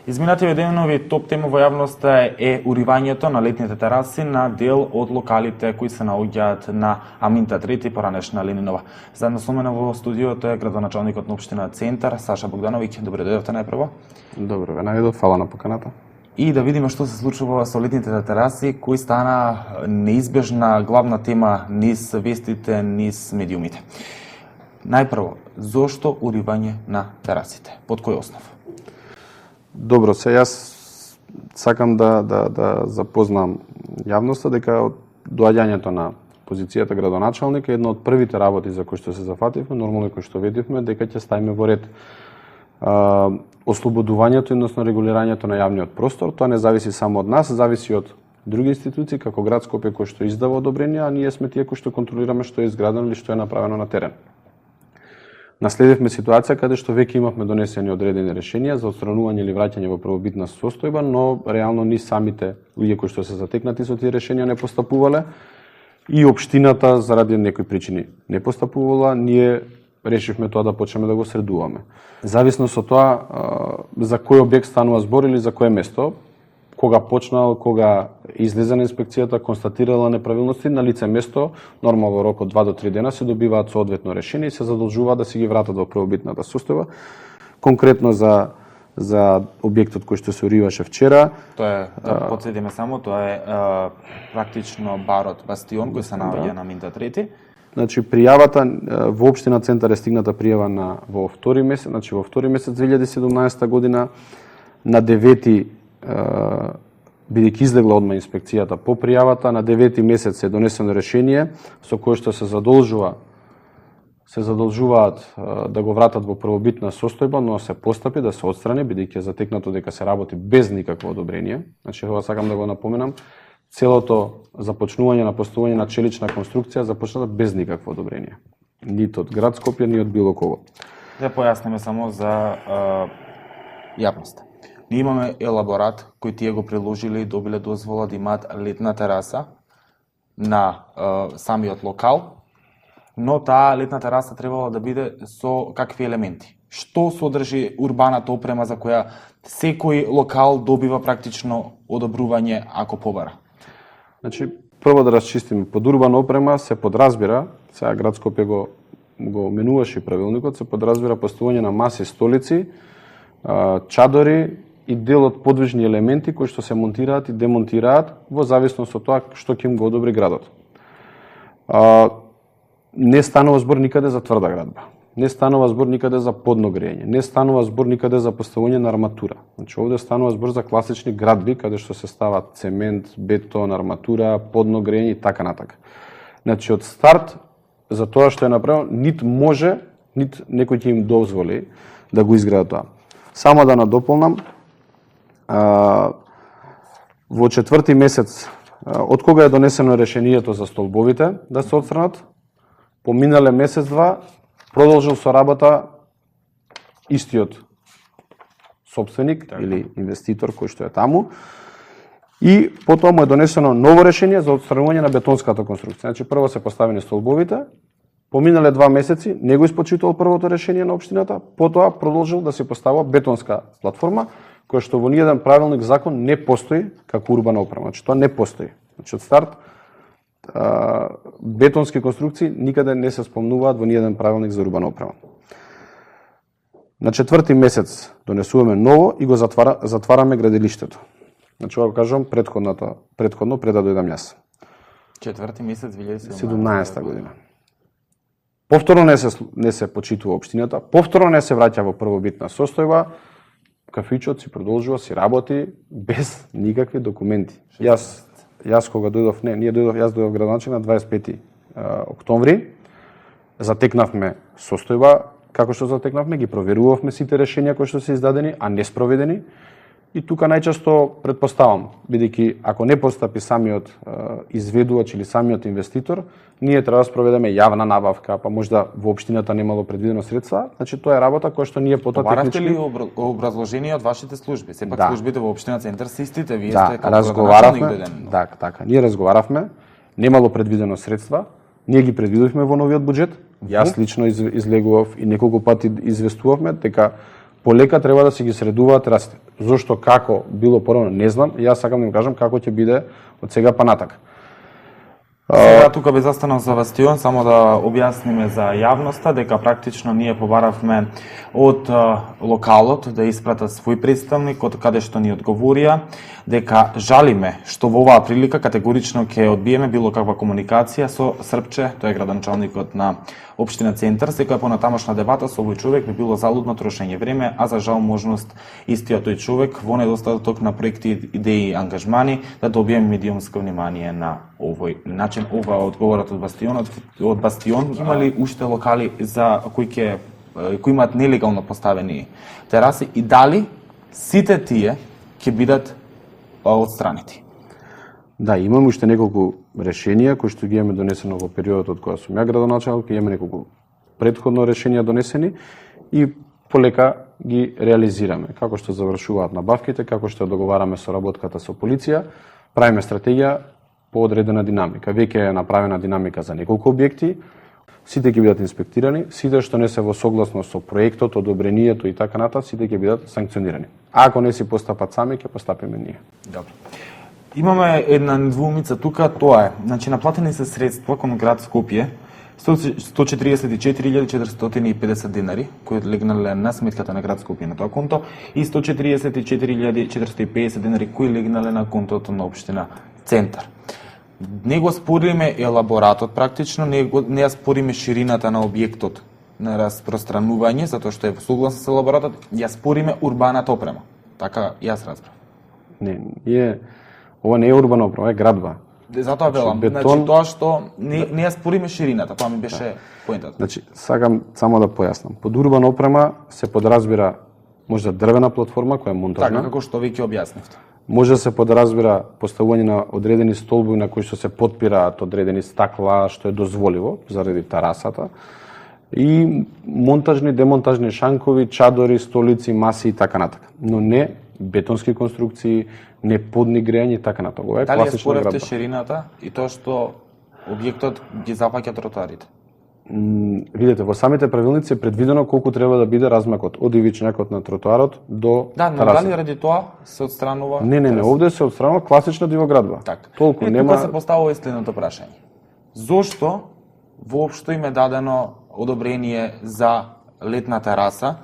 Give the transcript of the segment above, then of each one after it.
Изминативе денови топ тема во јавноста е уривањето на летните тераси на дел од локалите кои се наоѓаат на Аминта 3, поранешна Ленинова. Заедно со мене во студиото е градоначалникот на општина Центар, Саша Богдановиќ. Добре дојдовте најпрво. Добро ве најдов, фала на поканата. И да видиме што се случува со летните тераси, кои стана неизбежна главна тема низ вестите, низ медиумите. Најпрво, зошто уривање на терасите? Под кој основ? Добро, јас сакам да запознам јавноста дека од доаѓањето на позицијата градоначалник е една од првите работи за кои што се зафативме, нормално кои што видивме, дека ќе ставиме во ред ослободувањето, односно регулирањето на јавниот простор. Тоа не зависи само од нас, зависи од други институции, како град Скопје кој што издава одобрение, а ние сме тие кои што контролираме што е изградено или што е направено на терен. Наследивме ситуација каде што веќе имавме донесени одредени решенија за отстранување или враќање во првобитна состојба, но реално ни самите луѓе кои што се затекнати со тие решенија не постапувале и општината заради некои причини не постапувала, ние решивме тоа да почнеме да го средуваме. Зависно со тоа за кој објект станува збор или за кое место, кога почнал, кога излезе на инспекцијата, констатирала неправилности, на лице место, нормално рок од 2 до 3 дена се добиваат соодветно решение и се задолжуваат да си ги вратат во првобитната состојба. Конкретно за објектот кој што се уриваше вчера. Тоа е, да потсетиме само, тоа е практично барот Бастион кој се наоѓа на Аминта 3. Значи пријавата во општина Центар е стигната пријава во втори месец, значи во втори месец 2017 година, на 9 бидејќи излегла одма инспекцијата по пријавата, на 9 месец е донесено решение со кое што се задолжуваат да го вратат во првобитна состојба, но се постапи да се отстрани, бидејќи е затекнато дека се работи без никакво одобрение. Значи, ова сакам да го напоменам, целото започнување на поставување на челична конструкција започната без никакво одобрение. Нито од град Скопје, ни од било кого. Да појасниме само за јавноста. Ние имаме елаборат кој тие го приложиле и добиле дозвола да имаат летна тераса на самиот локал, но таа летна тераса требала да биде со какви елементи? Што содржи урбаната опрема за која секој локал добива практично одобрување ако побара? Значи, прво да расчистиме, под урбана опрема се подразбира, сега град Скопје го менуваше правилникот, се подразбира поставување на маси, столици, чадори и дел од подвижни елементи кои што се монтираат и демонтираат во зависност од тоа што ќе им го одобри градот. Не станува збор никаде за тврда градба. Не станува збор никаде за подно грејење. Не станува збор никаде за поставување на арматура. Значи овде станува збор за класични градби каде што се стават цемент, бетон, арматура, подно грејење и така натака. Значи од старт за тоа што е направено нит може, нит некој ќе им дозволи да го изградат тоа. Само да надополнам, во 4 месец од кога е донесено решението за столбовите да се отстранат, поминале месец-два продолжил со работа истиот сопственик или инвеститор кој што е таму и потоа му е донесено ново решение за отстранување на бетонската конструкција. Значи прво се поставени столбовите, поминале 2 месеци, не го испочитувал првото решение на општината, потоа продолжил да се поставува бетонска платформа која што во ниеден правилник закон не постои како урбана опрема. Значи тоа не постои. Значи од старт бетонски конструкции никаде не се спомнуваат во ниеден правилник за урбана опрема. На 4 месец донесуваме ново и го затвараме градилиштето. Значи ова кажам предходно пред да дојдам јас. 4 месец 2017 година. Повторно не се почитува општината, повторно не се враќа во првобитна состојба. Кафичот си продолжува, си работи без никакви документи. Јас кога дојдов, јас дојдов градоначалник на 25 октомври, затекнавме состојба, како што затекнавме, ги проверувавме сите решенија кои што се издадени, а не спроведени. И тука најчесто претпоставам, бидејќи ако не постапи самиот изведувач или самиот инвеститор, ние треба да спроведеме јавна набавка, па можда во општината немало предвидено средства, значи тоа е работа која што ние потоа технички... Побаравте ли образложение од вашите служби? Сепак службите во општина Центар се истите, вие сте како градоначалник дојден. Да, така. Ние разговаравме, немало предвидено средства, ние ги предвидовме во новиот буџет. Јас лично излегував и неколку пати известувавме дека полека треба да се ги средуваат терасите. Зошто, како било порано, не знам. Јас сакам да им кажам како ќе биде од сега па натака. Сега тука би застанал за Бастион, само да објасниме за јавноста дека практично ние побаравме од локалот да испратат свој представник од каде што ни одговорија дека жалиме што во оваа прилика категорично ќе одбиеме било каква комуникација со Српче, тој е градоначалникот на општина Центар. Секоја понатамошна дебата со овој човек би било залудно трошење време, а за жал можност истиот тој човек во недостаток на проекти, идеи и ангажмани да добиеме медиумско внимание на овој начин. Ова одговорот од Бастионот, од Бастион има ли уште локали за кои имаат нелегално поставени тераси и дали сите тие ќе бидат отстранети? Да, имаме уште неколку решенија кои што ги имаме донесено во периодот од кога сум ја градоначалник, имаме неколку претходно решенија донесени и полека ги реализираме. Како што завршуваат набавките, како што договараме соработката со полиција, правиме стратегија по одредена динамика. Веќе е направена динамика за неколку објекти, сите ќе бидат инспектирани, сите што не се во согласност со проектот, одобрението и така натаму, сите ќе бидат санкционирани. Ако не си постапат сами, ќе постапиме ние. Добро. Имаме една недвоумица тука, тоа е, значи наплатени се средства кон град Скопје 144.450 денари кои легнале на сметката на град Скопје на тоа конто и 144.450 денари кои легнале на контото на општина Центар. Не го спориме елаборатот практично, не ја спориме ширината на објектот на распространување, затоа што е согласно со елаборатот, ја спориме урбаната опрема. Така јас разбрав. Не, ова не е урбана опрема, е градба. Затоа велам, бетон... значи тоа што не ја спориме ширината, тоа ми беше поентата. Значи, сакам само да појаснам. Под урбана опрема се подразбира можда дрвена платформа која е монтажна. Така како што веќе објаснивте. Може да се подразбира поставување на одредени столбови на кои што се потпираат одредени стакла, што е дозволиво заради терасата. И монтажни, демонтажни шанкови, чадори, столици, маси и така натака. Но не бетонски конструкции, не подни грејање и така натака. Ова е дали класична градба. Дали ја споравте ширината и тоа што објектот ги запаќа тротоарите? Видете, во самите правилници е предвидено колку треба да биде размакот од ивичњакот на тротоарот до да, но терасата. дали ради тоа се отстранува? Не, овде се отстранува класична дивоградба. Така. Толку и нема. Тука се поставува и следното прашање. Зошто воопшто им е дадено одобрение за летна тераса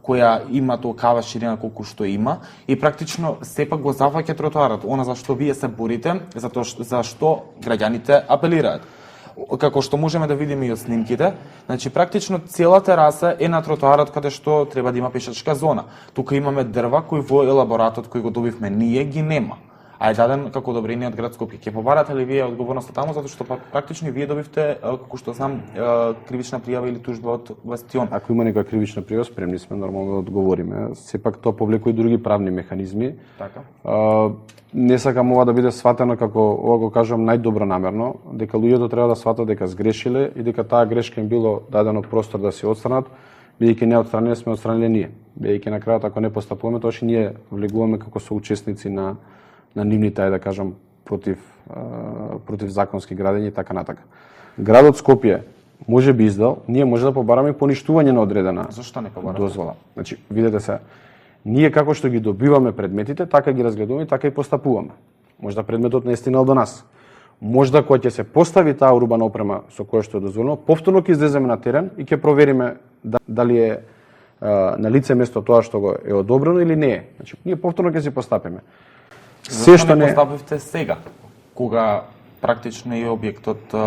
која има толкава ширина колку што има и практично сепак го зафаќа тротоарот, она за што вие се борите, за што граѓаните апелираат. Како што можеме да видиме и од снимките, значи практично цела тераса е на тротоарот каде што треба да има пешачка зона. Тука имаме дрва кои во елаборатот кој го добивме ние ги нема. А е даден како одобрение од град Скопје. Ќе побарате ли вие одговорноста таму затоа што практично вие добивте како што знам кривична пријава или тужба од Бастион? Ако има некоја кривична пријава, спремни сме нормално да одговориме. Сепак тоа повлекува и други правни механизми. Така. Не сакам ова да биде сватено како ова го кажам најдобро намерно, дека луѓето треба да сватат дека сгрешиле и дека таа грешка им било дадено простор да се отстранат, бидејќи не отстраниле сме отстраниле ние. Бидејќи на крајот ако не постапуваме, тоа што ние влегуваме како соучесници на нивните, да кажам, против законски градење и така натака. Градот Скопје може би издал, ние може да побараме поништување на одредена Зошто не побарате? дозвола. Значи, видете се, ние како што ги добиваме предметите, така ги разгледуваме и така и постапуваме. Можда предметот не е стигнал до нас. Можда кога ќе се постави таа урбана опрема со која што е дозволено, повторно ќе излеземе на терен и ќе провериме дали е на лице место тоа што го е одобрено или не е. Значи, ние повторно ќе си постапиме. Се што не поставивте сега, кога практично и објектот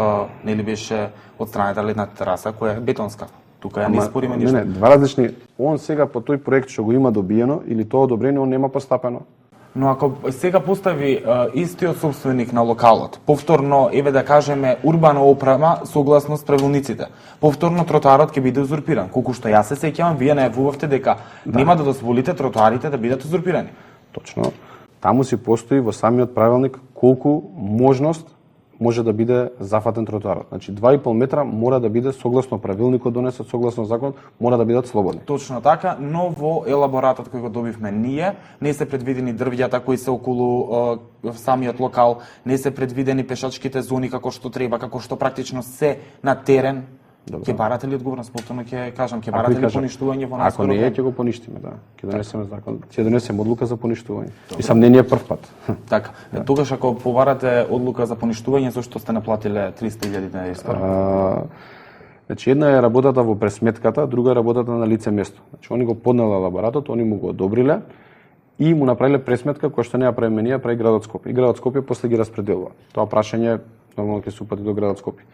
нели беше отстранета летната тераса која е бетонска. Тука ја не спориме ништо. Не, два различни. Он сега по тој проект што го има добиено или тоа одобрение, он нема постапено. Но ако сега постави истиот собственик на локалот, повторно, еве да кажеме, урбана опрема согласно с правилниците, повторно тротоарот ќе биде узурпиран. Колку што јас се сеќавам, вие најавувавте дека нема да дозволите тротоарите да бидат узурпирани. Точно. Таму си постои во самиот правилник колку можност може да биде зафатен тротоарот. Значи 2,5 метра мора да биде согласно правилникот донесет, согласно закон, мора да бидат слободни. Точно така, но во елаборатот кој го добивме ние, не се предвидени дрвјата кои се околу самиот локал, не се предвидени пешачките зони како што треба, како што практично се на терен Ќе барате ли одговорност? Повторно ќе кажам, ќе Ако барате ви ли кажам, поништување во Ако наскоро не е, време? ќе го поништиме, да. Ќе донесеме закон, ќе донесеме одлука за поништување. Мислам, не е прв пат. Така, тогаш ако побарате одлука за поништување, зошто сте наплатиле 300.000 на историја? Значи, една е работата во пресметката, друга е работата на лице место. Значи, они го поднеле елаборатот, они му го одобриле и му направиле пресметка која што не ја правиме ние, прави градот Скопје. И градот Скопје после ги распределува. Тоа прашање нормално ќе се упати до градот Скопје.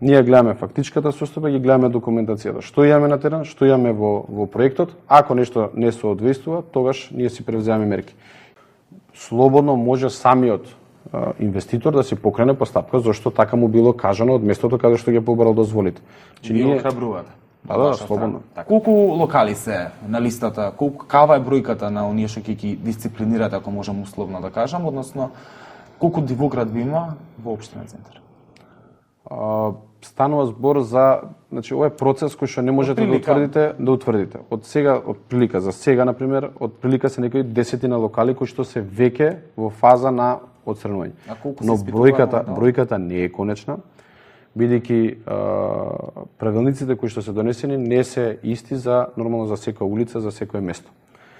Ние гледаме фактичката состојба, ги гледаме документацијата. Што имаме на терен, што имаме во проектот. Ако нешто не соодветствува, тогаш ние си превземаме мерки. Слободно може самиот инвеститор да се покрене постапка, зашто така му било кажано од местото каде што ги побарал дозволите. Вие охрабрувате. Да, слободно. Колку локали се на листата? Кава е бројката на оние што ќе ги дисциплинирате, ако можам условно да кажам, односно колку дивоград ви има во општина Центар? Станува збор за, значи ова е процес кој што не можете да утврдите. Од сега, од прилика за сега на пример, од прилика се некои 10 локали кои што се веќе во фаза на отстранување. Но бројката не е конечна, бидејќи правилниците кои што се донесени не се исти за нормално за секоја улица, за секое место.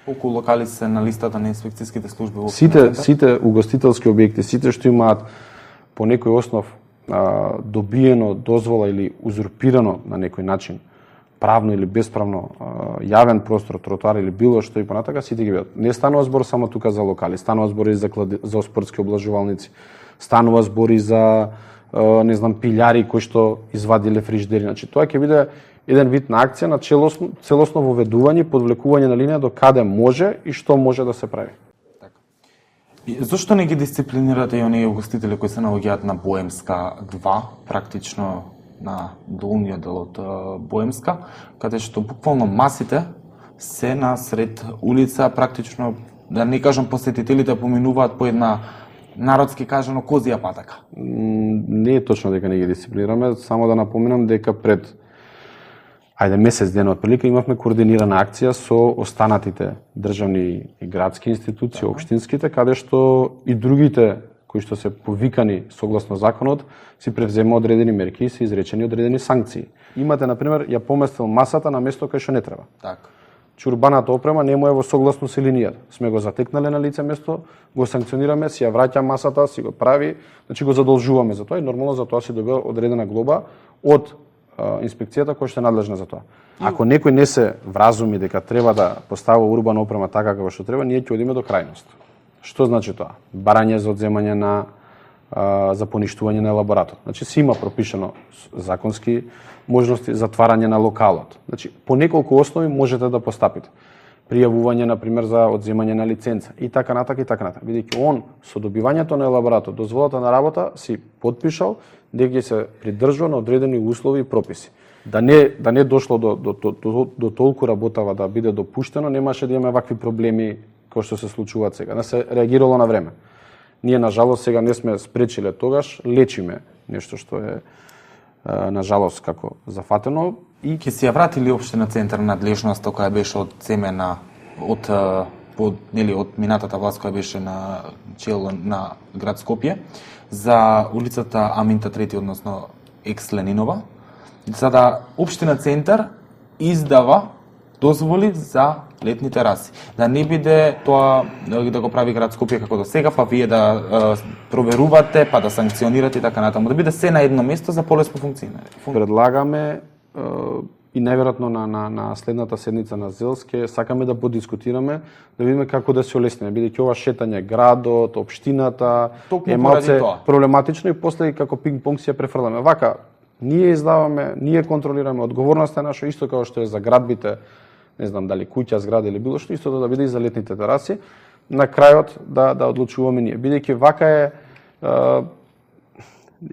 Колку локали се на листата на инспекцијските служби во Сите угостителски објекти, сите што имаат по некој основ добиено дозвола или узурпирано на некој начин правно или бесправно јавен простор, тротоар или било што и понатака, сите ги видат. Не станува збор само тука за локали, станува збор и за спортски облажувалници, станува збор и за не знам пилјари кои што извадиле фриждери. Значи тоа ќе биде еден вид на акција на целосно воведување, подвлекување на линија до каде може и што може да се прави. Зошто не ги дисциплинирате и оние угостители кои се наоѓаат на Боемска 2, практично на долниот дел од Боемска, каде што буквално масите се на сред улица, практично, да не кажам посетителите поминуваат по една народски кажано козија патака? Не е точно дека не ги дисциплинираме, само да напоменам дека пред месец дена отприлика имавме координирана акција со останатите државни и градски институции, општинските, каде што и другите кои што се повикани согласно законот, си превзема одредени мерки и се изречени одредени санкции. Имате, например, ја поместил масата на место кај што не треба. Така. Чурбаната опрема не му е во согласно со линијата. Сме го затекнале на лице место, го санкционираме, си ја враќа масата, си го прави, значи го задолжуваме за тоа и нормално за тоа си добива одредена глоба од инспекцијата која што е надлежна за тоа. Ако некој не се вразуми дека треба да поставува урбана опрема така како што треба, ние ќе одиме до крајност. Што значи тоа? Барање за одземање на за поништување на елаборатот. Значи се има пропишано законски можности затварање на локалот. Значи по неколку основи можете да постапите. Пријавување на пример за одземање на лиценца и така натака. Бидејќи он со добивањето на елаборатот, дозволата на работа си потпишал дека ќе се придржува на одредени услови и прописи. Да не дошло до толку работава да биде допуштено, немаше да имаме вакви проблеми кои што се случуваат сега. Да се реагирало на време. Ние, на жалост, сега не сме спречиле тогаш, лечиме нешто што е, на жалост, како зафатено. И ќе се ја вратили општина Центар надлежноста која беше одземена од минатата власт која беше на чело на град Скопје за улицата Аминта 3, односно екс Ленинова, за да општина Центар издава дозволи за летни тераси. Да не биде тоа да го прави град Скопје како до сега, па вие да проверувате, па да санкционирате и така натаму. Да биде се на едно место за полесно функционирање. Предлагаме и најверојатно на следната седница на Зелске сакаме да подискутираме, да видиме како да се олесниме, бидејќи ова шетање градот, општината е малце проблематично и после како пинг-понг си ја префрламе. Вака, ние издаваме, ние контролираме, одговорноста е наша, исто како што е за градбите, не знам дали куќа, зграда или било што, истото да биде и за летните тераси, на крајот да одлучуваме ние. Бидејќи вака е,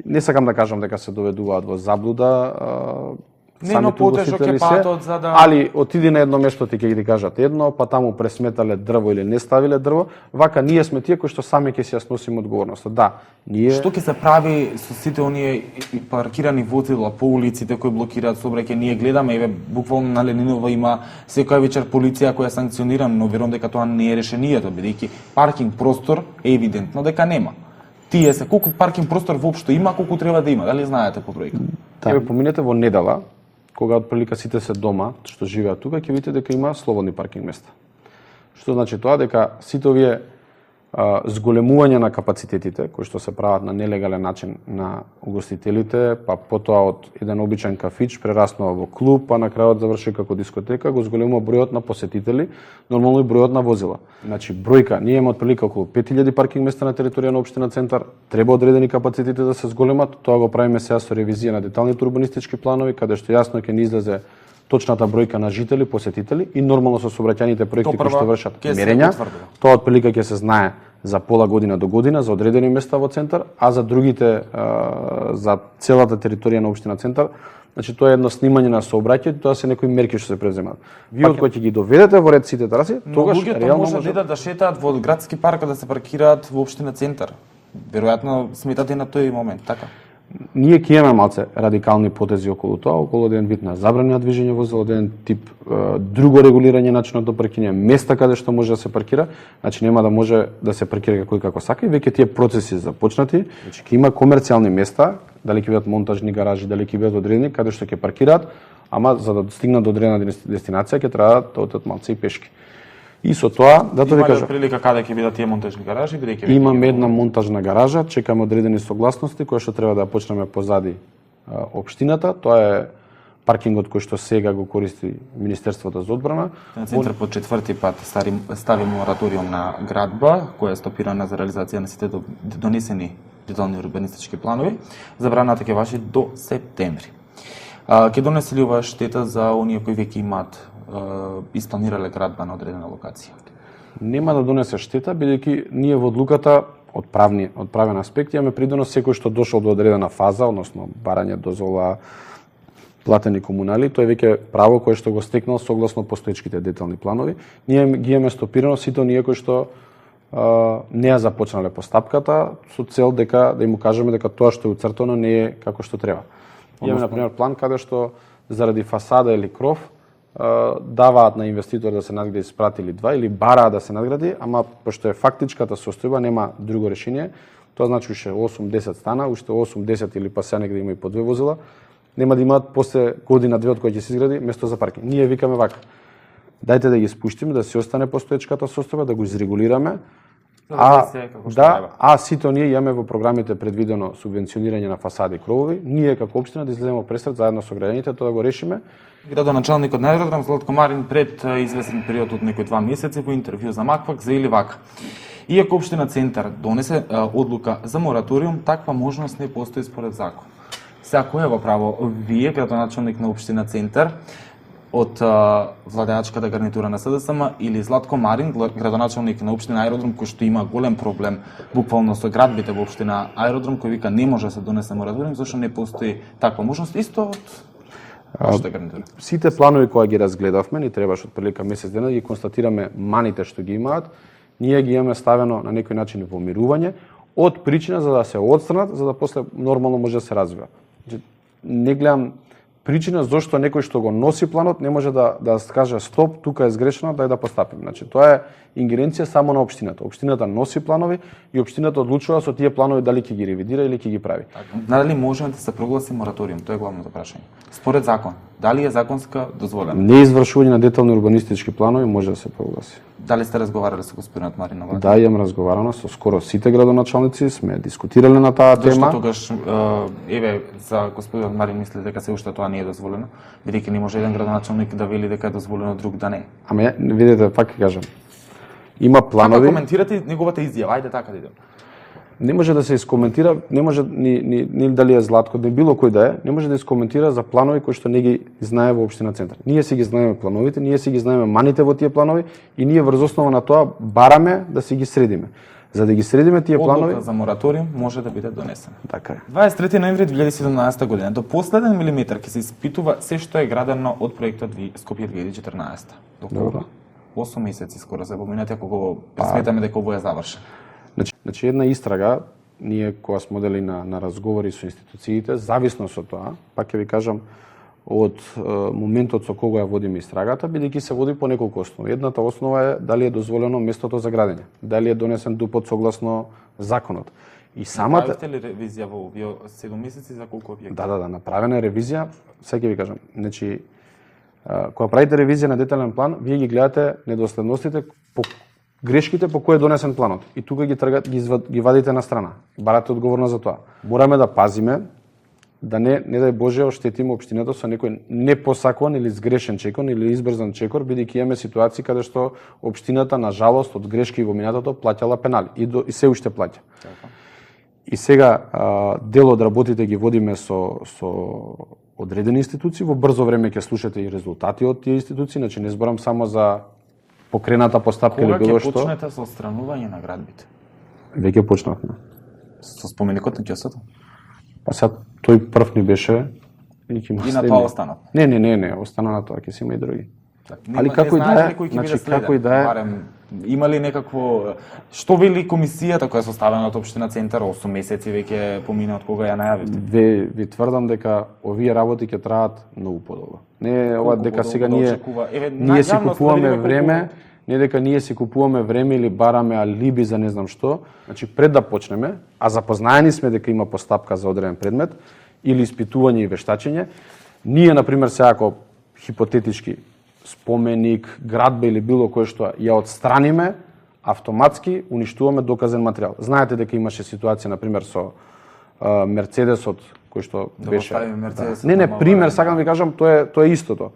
не сакам да кажам дека се доведуваат во заблуда, самите угостители се, али отиди на едно место ти ќе ги кажат едно, па таму пресметале дрво или не ставиле дрво, вака ние сме тие кои што сами ќе си ја сносиме одговорноста. Да, ние Што ќе се прави со сите оние паркирани возила по улиците кои блокираат сообраќај? Ние гледаме, еве буквално на Ленинова има секоја вечер полиција која санкционира, но верувам дека тоа не е решението, бидејќи паркинг простор е евидентно дека нема. Тие се колку паркинг простор воопшто има, колку треба да има, дали знаете по бројка? Еве поминете во недела, кога отприлика сите се дома, што живеат тука, ќе видите дека има слободни паркинг места. Што значи тоа? Дека сите овие зголемување на капацитетите, кои што се прават на нелегален начин на угостителите, па потоа од еден обичен кафич прераснува во клуб, па на крајот заврши како дискотека, го зголемува бројот на посетители, нормално и бројот на возила. Значи, бројка, ние имаме отприлика околу 5000 паркинг места на територија на општина Центар, треба одредени капацитети да се зголемат, тоа го правиме сега со ревизија на деталните урбанистички планови, каде што јасно ќе ни излезе точната бројка на жители, посетители и нормално со сообраќајните проекти кои што вршат мерења, тоа отприлика ќе се знае за пола година до година за одредени места во Центар, а за другите за целата територија на општина Центар, значи тоа е едно снимање на сообраќајето, тоа се некои мерки што се преземаат. Вие од кои ќе ги доведете во ред сите траси, тогаш реално може да шетаат во градски парк да се паркираат во општина Центар. Веројатно сметате на тој момент, така? Ние ќе имаме малце радикални потези околу тоа, околу еден вид на забрана на движење возила, еден тип друго регулирање начинот на паркирање, места каде што може да се паркира, значи нема да може да се паркира како и како сака и веќе тие процеси започнати, значи ќе има комерцијални места, дали ќе бидат монтажни гаражи, дали ќе бидат одредени каде што ќе паркираат, ама за да стигнат до одредена дестинација ќе треба да одат малце и пешки. И со тоа, да тоа ви кажам, има прилика каде ќе бидат тие монтажни гаражи, бидејќи имаме една монтажна гаража, чекаме одредени согласности кои што треба да ја почнеме позади општината. Тоа е паркингот кој што сега го користи Министерството за одбрана. На Центар по четврти пат стави мораториум на градба, која е стопирана за реализација на сите донесени детални урбанистички планови. Забраната ќе важи до септември. Ќе донесе ли ова штета за оние кои веќе имаат испланирале градба на одредена локација? Нема да донесе штета, бидејќи ние во одлуката од правен аспект имаме придонос секој што дошол до одредена фаза, односно барање дозвола, платени комунали, тој веќе право кое што го стекнал согласно постоечките детални планови. Ние ги имаме стопирано сите оние кои што не ја започнале постапката со цел дека да им кажеме дека тоа што е уцртано не е како што треба. Имаме на пример план каде што заради фасада или кров даваат на инвеститор да се надгради спрат или два, или бараат да се надгради, ама пошто е фактичката состојба, нема друго решение. Тоа значи уште 8-10 стана, уште 8-10 или па се негде има и по 2 возила, нема да имаат после година 2 од која ќе се изгради место за паркинг. Ние викаме вака: дајте да ги спуштиме, да се остане постоечката состојба, да го изрегулираме. А сите ние имаме во програмите предвидено субвенционирање на фасади и кровови, ние како општина да излеземе пресред заедно со граѓаните тоа да го решиме. Градоначалникот на аеродром Златко Марин пред известен период од некои 2 месеци во интервју за Маквак зајави вака: иако општина Центар донесе одлука за мораториум, таква можност не постои според закон. Сега кој е во право? Вие, градоначалник на општина Центар, од владеачката гарнитура на СДСМ, или Златко Марин, градоначалник на општина Аеродром, кој што има голем проблем буквално со градбите во општина Аеродром, кој вика не може да се донесе мораториум, зашто не постои таква можност, исто од вашата гарнитура? Сите планови кои ги разгледавме, ни требаше отприлика месец дена да ги констатираме маните што ги имаат, ние ги имаме ставено на некој начин во мирување, од причина за да се отстранат, за да после нормално може да се развива. Не гледам причина зошто некој што го носи планот не може да каже стоп, тука е сгрешено, дај да постапим. Значи тоа е ингеренција само на општината. Општината носи планови и општината одлучува со тие планови дали ќе ги ревидира или ќе ги прави. Дали може да се прогласи мораториум? Тоа е главното прашање. Според закон, дали е законска дозволено? Неизвршување на детални урбанистички планови може да се прогласи. Дали сте разговарале со господинот Марин на Да, имам разговарано со скоро сите градоначалници, сме дискутирале на таа тема. Зошто тогаш за господинот Марин мисли дека се уште тоа не е дозволено, бидејќи не може еден градоначалник да вели дека е дозволено, друг да не. Ама видите, пак ќе кажам. Има планови. Како коментирате неговата изјава? Ајде така да идем. Не може да се искоментира, не може ни дали е Златко, ни било кој да е, не може да искоментира за планови кои што не ги знае во општина Центар. Ние си ги знаеме плановите, ние си ги знаеме маните во тие планови и ние врз основа на тоа бараме да си ги средиме. За да ги средиме тие планови, одлука за мораториум може да биде донесена. Така е. 23 ноември 2017 година до последен милиметар ќе се испитува се што е градено од проектот Скопје 2014. Добро. 8 месеци скоро се поминати ако го сметаме дека овој е завршен. Значи една истрага, ние кога сме одели на разговори со институциите, зависно со тоа, пак ќе ви кажам, од моментот со кого ја водиме истрагата, бидејќи се води по неколку основи. Едната основа е дали е дозволено местото за градење, дали е донесен ДУП согласно законот. И самата Направивте ли ревизија во овие 7 месеци за колку објекти? Да, направена е ревизија. Сега ќе ви кажам, значи кога правите ревизија на детален план, вие ги гледате недоследностите по грешките по кои е донесен планот и тука ги вадите на страна. Барате одговорност за тоа. Мораме да пазиме да не дај Боже оштетиме општината со некој непосакуван или сгрешен чекор или избрзан чекор, бидејќи имаме ситуации каде што општината на жалост од грешки во минатото плаќала пенали и се уште плаќа. И сега дел од работите ги водиме со одредени институции, во брзо време ќе слушате и резултати од тие институции, значи не зборам само за покрената постапка или било што. Кога ќе почнете со отстранување на градбите? Веќе почнавме. Со споменикот на ќесото? Па сега тој прв ни беше и на тоа останат. Не, остана на тоа, ќе си има и други. Али како и да е, значи како и да е, има ли некакво што вели комисијата која е составена од општина Центар 8 месеци веќе помина од кога ја најавивте? Ви тврдам дека овие работи ќе траат многу подолго. Не ова дека сега ние си купуваме време, не дека ние си купуваме време или бараме алиби за не знам што. Значи пред да почнеме, а запознаени сме дека има постапка за одреден предмет или испитување и вештачење, ние на пример сега ако хипотетички споменик, градба или било кој што ја отстраниме, автоматски уништуваме доказен материјал. Знаете дека имаше ситуација на пример со Мерцедесот кој што беше Не, пример сакам да ви кажам, тоа е истото.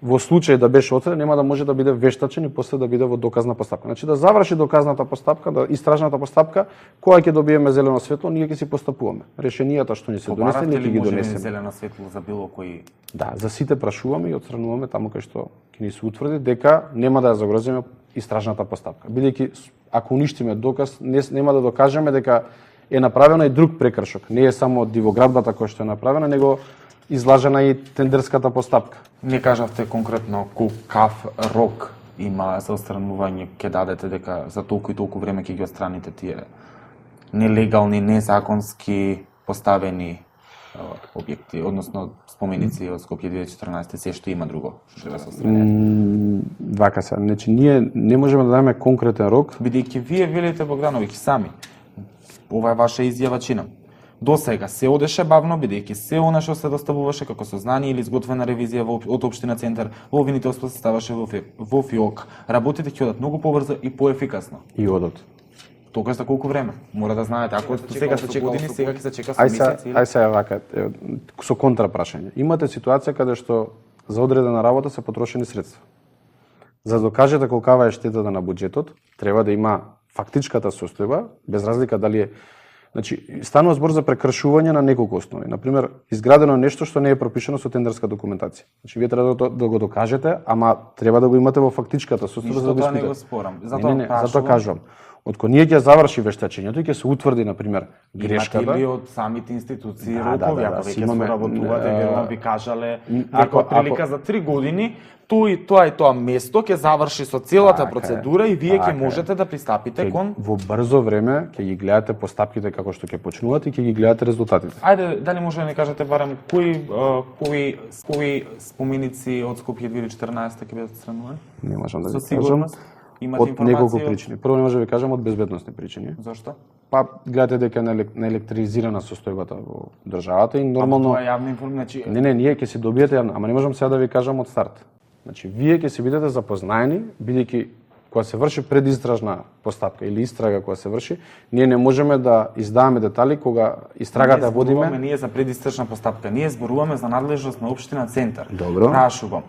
Во случај да беше отстранен, нема да може да биде вештачен и после да биде во доказна постапка. Значи да заврши доказната постапка, да истражната постапка, кога ќе добиеме зелено светло, ние ќе си постапуваме. Решенијата што ни се донесе, ние ќе ги донесеме. Зелено светло за било кој? Да, за сите прашуваме и отстрануваме таму кај што ќе ни се утврди дека нема да ја загрозиме истражната постапка. Бидејќи ако уништиме доказ, нема да докажеме дека е направена и друг прекршок. Не е само дивоградбата која што е направена, него излажена и тендерската постапка. Не кажавте конкретно какав рок има за отстранување, ќе дадете дека за толку и толку време ќе ги отстраните тие нелегални, незаконски поставени објекти, односно споменици од Скопје 2014, се што има друго што да се отстрани. Вака се, значи ние не можеме да дадеме конкретен рок, бидејќи вие велите Богдановиќ сами. Ова е ваша изјава чинам. До сега се одеше бавно, бидејќи се она што се доставуваше како сознание или изготвена ревизија од општина Центар во обвинителство се ставаше во ФИОК. Работите ќе одат многу побрзо и поефикасно. И одат. Тоа за колку време? Мора да знаете, ако сега се чека години, сега ќе се чека со месеци. Ај сега вака, со контрапрашање. Имате ситуација каде што за одредена работа се потрошени средства. За да докажете колкава е штетата на буџетот, треба да има фактичката состојба, без разлика дали е. Значи, станува збор за прекршување на неколку основи. Например, изградено нешто што не е пропишано со тендерска документација. Значи, вие треба да го докажете, ама треба да го имате во фактичката состојба за да го испитате. Не го спорам. Затоа кажувам. Откога ние ќе заврши вештачењето и ќе се утврди, например, грешката. Имате ли од самите институции рокови, ако веќе соработувате, верувам ви кажале, дека прилика за 3 години тоа и тоа место ќе заврши со целата процедура и вие ќе можете да пристапите кон во брзо време ќе ги гледате постапките како што ќе почнувате и ќе ги гледате резултатите. Ајде, дали може да ни кажете барем кои споменици од Скопје 2014 ќе бидат отстранувани? Не можам да ви кажам. Со сигурност имате од информација неколку причини. Прво не може да ви кажам од безбедносни причини. Зошто? Па гледате дека е наелектризирана состојбата во државата и нормално. Тоа е јавна информација. Не, ние ќе си добиете јавна, ама не можам сега да ви кажам од старт. Значи, вие ќе се бидете запознаени, бидејќи кога се врши предистражна постапка или истрага кога се врши, ние не можеме да издаваме детали кога истрагата водиме. Ние за предистражна постапка, ние зборуваме за надлежност на општина Центар. Добро. Прашувам,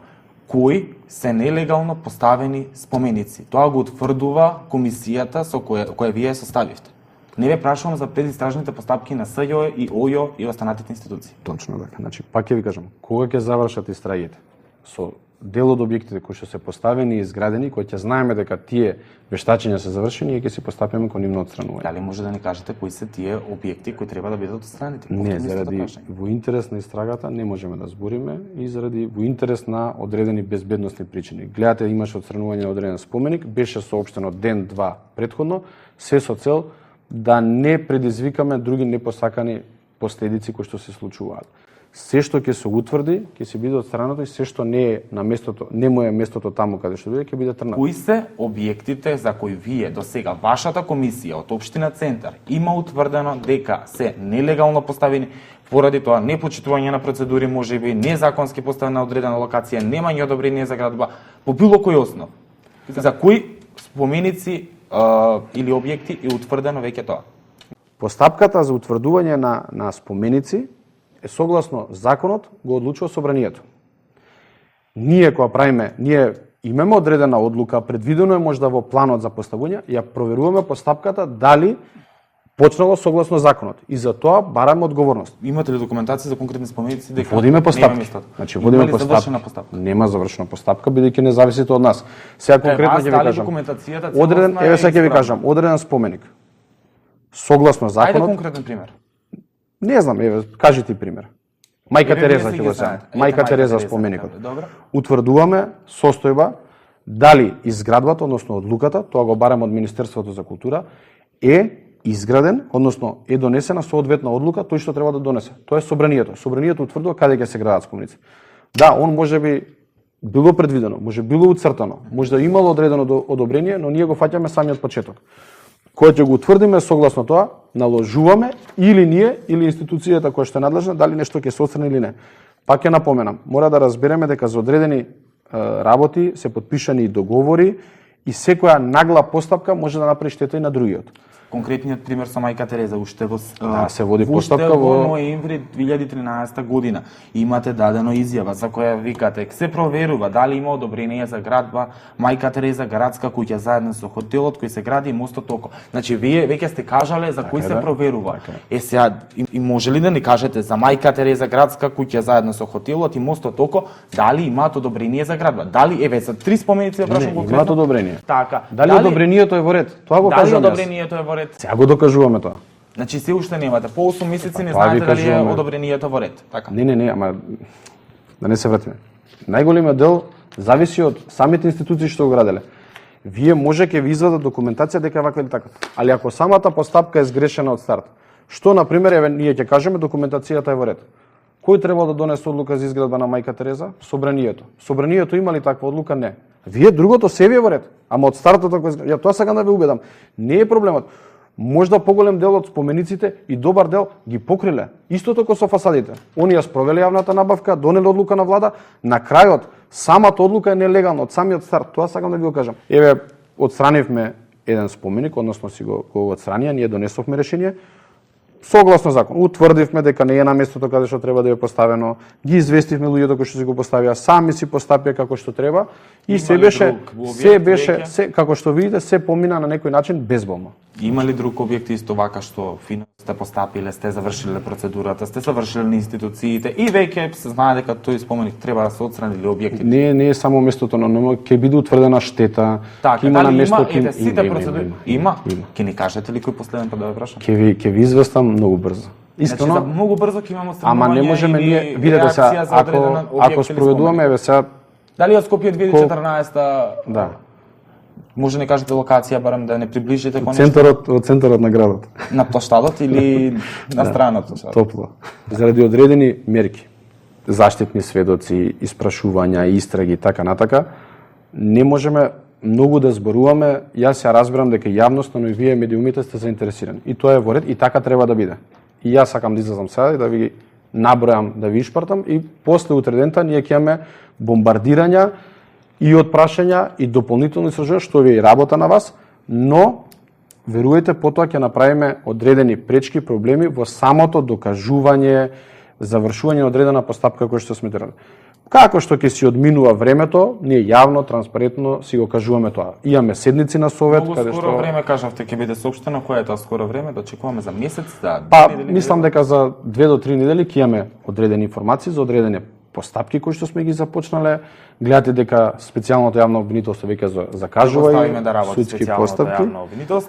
кои се нелегално поставени споменици? Тоа го утврдува комисијата со која вие составивте. Не ве прашувам за предистражните постапки на СЈО и ОЈО и останатите институции. Точно така. Значи, пак ќе ви кажам, кога ќе завршат истрагите со дел од објектите кои што се поставени и изградени, кои ќе знаеме дека тие вештачења се завршени, ние ќе се постапиме кон нивно отстранување. Дали може да ни кажете кои се тие објекти кои треба да бидат отстранети? Не, заради во интерес на истрагата не можеме да збориме и заради во интерес на одредени безбедносни причини. Гледате, имаше отстранување на одреден споменик, беше соопштено ден-два претходно, се со цел да не предизвикаме други непосакани последици кои што се случуваат. се што ќе се утврди, ќе се биде отстрането и се што не е на местото, не му е местото таму каде што биде, ќе биде трнато. Кои се објектите за кои вие до сега вашата комисија од општина Центар има утврдено дека се нелегално поставени поради тоа непочитување на процедури, можеби незаконски поставена одредена локација, немање одобрение за градба, по било кој основ? За кои споменици или објекти е утврдено веќе тоа? Постапката за утврдување на споменици е согласно законот го одлучува собранието. Ние кога правиме, ние имаме одредена одлука, предвидено е можда во планот за поставување, ја проверуваме постапката дали почнало согласно законот. И за тоа бараме одговорност. Имате ли документација за конкретни споменици дека водиме постапки? Значи водиме постапка. Нема завршена постапка бидејќи не зависите од нас. Сега конкретно ќе ви кажам. Одреден, еве сега ќе ви кажам, одреден споменик. Согласно законот. Ајде конкретен пример. Не знам, еве кажи ти пример. Мајка Тереза ќе го знаат. Мајка Тереза споменикот. Утврдуваме состојба дали изградбата, односно одлуката, тоа го бараме од Министерството за култура, е изграден, односно е донесена соодветна одлука, тој што треба да донесе. Тоа е собранието. Собранието утврдува каде ќе се градат споменици. Да, он можеби било предвидено, може било уцртано, може да имало одредено одобрение, но ние го фаќаме самиот почеток. Кој ќе го утврдиме согласно тоа, наложуваме или ние или институцијата која што е надлежна дали нешто ќе се отстрани или не. Пак ќе напоменам, мора да разбереме дека за одредени работи се подпишани договори и секоја нагла постапка може да направи штета и на другиот. Конкретниот пример со мајка Тереза уште во се води постапка во ноември 2013 година. Имате дадено изјава за која викате се проверува дали има одобрение за градба мајка Тереза градска куќа заедно со хотелот кој се гради и мостот око. Значи вие веќе сте кажале за кој се проверува. Сега и може ли да ни кажете за мајка Тереза градска куќа заедно со хотелот и мостот око дали имаат одобрение за градба? Дали еве за 3 споменици да прашам конкретно? Имаат одобрение. Така. Дали одобрението е во ред? Тоа го кажувам. Дали одобрението е во ред? Сега го докажуваме тоа. Значи се уште немате. По 8 месеци не знаете дали е одобрението во ред. Така. Не, ама да не се вратиме. Најголемиот дел зависи од самите институции што го граделе. Вие може ќе ви извадат документација дека ваква или така. Али ако самата постапка е сгрешена од старт, што на пример еве ние ќе кажеме документацијата е во ред. Кој треба да донесе одлука за изградба на мајка Тереза? Собранието. Собранието има ли таква одлука? Не. Вие другото се ви е во ред. Ама од стартот ако ја тоа сакам да ве убедам. Не е проблемот. Можда поголем дел од спомениците и добар дел ги покриле. Истото како со фасадите. Они ја спровеле јавната набавка, донеле одлука на влада, на крајот самата одлука е нелегална од самиот старт. Тоа сакам да ви го кажам. Еве отстранивме еден споменик, односно си го отстранија, ние донесовме решение. Согласно закон, утврдивме дека не е на местото каде што треба да е поставено, ги известивме луѓето кои што си го поставија, сами си постапија како што треба и се беше како што видите, се помина на некој начин безболно. Има ли друг објект исто вака што фино сте постапиле, сте завршиле процедурата, сте завршиле на институциите и веќе се знае дека тој споменик треба да се отстрани или објекти? Не е само местото, но ќе биде утврдена штета. Така, има на место сите процедури. Има. Ќе ни кажете ли кој последен пат да ве прашам? Ќе ви известам многу брзо. Искрено, значи, многу брзо ќе имаме отстранување. Ама не можеме ние, видете сега, ако спроведуваме еве сега дали од Скопје 2014 да. Може не кажете локација, барем да не приближите кон центарот на градот. На площадот или на страната? Топло. Заради одредени мерки, заштитни сведоци, испрашувања, истраги, така натака, не можеме многу да зборуваме. Јас ја разбирам дека јавноста, но и вие медиумите сте заинтересирани. И тоа е во ред и така треба да биде. И јас сакам да излезам сега и да ви набројам, да виишпартам и после утредента ние ќе имаме бомбардирања и од прашања и дополнителни истражувања што ви е работа на вас, но веруете потоа ќе направиме одредени пречки проблеми во самото докажување, завршување на одредена постапка која што сме терали. Како што ќе си одминува времето, ние јавно, транспарентно си го кажуваме тоа. Имаме седници на совет каде што скоро време кажавте ќе биде соопштено, кој е тоа скоро време, да очекуваме за месец, за 2 недели. Мислам дека за 2 до 3 недели ќе имаме одредени информации за одредени постапки кои што сме ги започнале. Гледате дека специјалното јавно обвинителство веќе закажува и да судски постапки.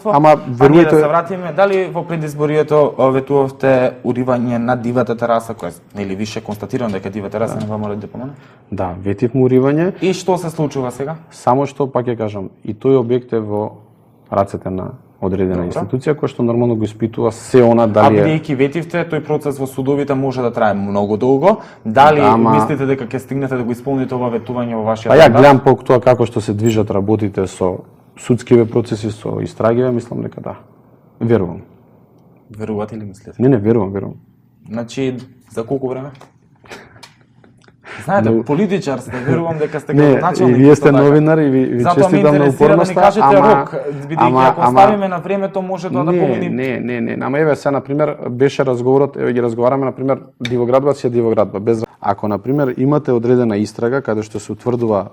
Ама веруете да се вратиме дали во предизборието ветувавте уривање на дивата тераса, која нели више констатирано дека дива тераса не мора да помине? Да, ветивме уривање. И што се случува сега? Само што пак ќе кажам, и тој објект е во рацете на одредена Добро. институција која што нормално го испитува се она А дали е. бидејќи ветивте, тој процес во судовите може да трае многу долго. Дали Да, ама- мислите дека ќе стигнете да го исполните ова ветување во вашиот Па ја мандат? гледам по тоа како што се движат работите со судскиве процеси, со истрагиве, мислам дека да. Верувам. Верувате или мислите? Не, верувам. Значи, за колку време? Знаете, Но- политичар сте, верувам дека сте Не, и градоначалник. вие исто сте така. новинар и ви Затоа ме честитам на интересира да ми упорноста, кажете рок, бидејќи ако ама- оставиме на времето може тоа да помине. Не, ама еве се на пример беше разговорот, еве ги разговараме на пример дивоградба си е дивоградба без ако на пример имате одредена истрага каде што се утврдува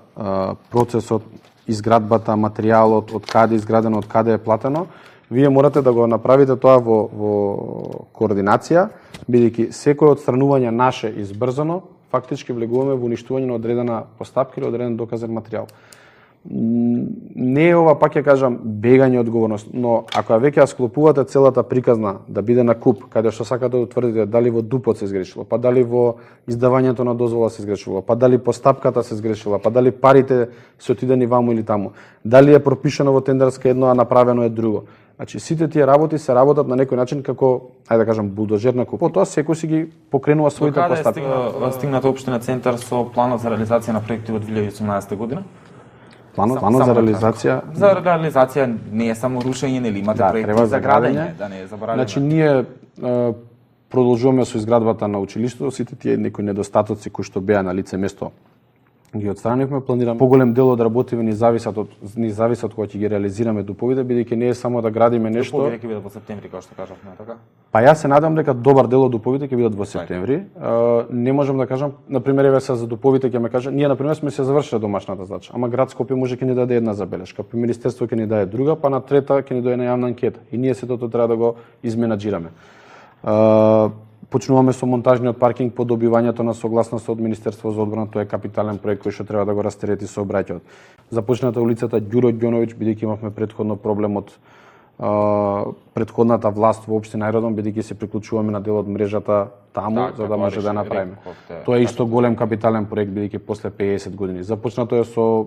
процесот, изградбата, материјалот, од каде е изградено, од каде е платено, вие морате да го направите тоа во координација, бидејќи секое отстранување наше избрзано фактички влегуваме во уништување на одредена постапка или одреден доказен материјал. Не е ова, пак ја кажам, бегање одговорност, но ако ја веќе ја склопувате целата приказна да биде на куп, каде што сакате да утврдите дали во ДУП-от се сгрешило, па дали во издавањето на дозвола се сгрешило, па дали постапката се сгрешила, па дали парите се отидени ваму или таму, дали е пропишано во тендерска едно, а направено е друго. Значи, сите тие работи се работат на некој начин како, ајде да кажам, булдозер на куп. Потоа секој си ги покренува своите Каде е постапки. стигната општина Центар со планот за реализација на проекти од 2018 година? Планот Само за да реализација. За реализација не е само рушење, нели имате Да, проекти треба за за градење, градење. да не забораваме. Значи, ние продолжуваме со изградбата на училиштето, сите тие некои недостатоци кои што беа на лице место ги отстранивме, планираме поголем дел од работите ни зависат кога ќе ги реализираме дуповите, бидејќи не е само да градиме нешто. Дупови ќе бидат во септември, како што кажавме, така? Па јас се надам дека добар дел од дуповите ќе бидат во септември. Не можам да кажам, на пример еве се за дуповите ќе ме каже, ние на пример сме се завршиле домашната задача, ама град Скопје може ќе ни даде една забелешка, па министерство ќе ни даде друга, па на трета ќе ни даде една јавна анкета и ние сето тоа треба да го изменаџираме. Почнуваме со монтажниот паркинг по добивањето на согласност од Министерство за одбрана, тоа е капитален проект кој што треба да го растерети сообраќајот. Започната улицата Ѓуро Ѓоновиќ, бидејќи имавме претходно проблем од претходната власт во општина Ајродром, бидејќи се приклучуваме на дел од мрежата таму за да може да ја направиме. Тоа е исто голем капитален проект бидејќи после 50 години. Започнато е со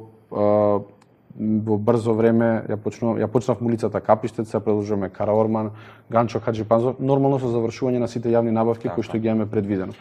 во брзо време ја почнав улицата Капиштец, се продолжуваме Караорман, Ганчо Хаджипанзов, нормално со завршување на сите јавни набавки кои што ги имаме предвидено.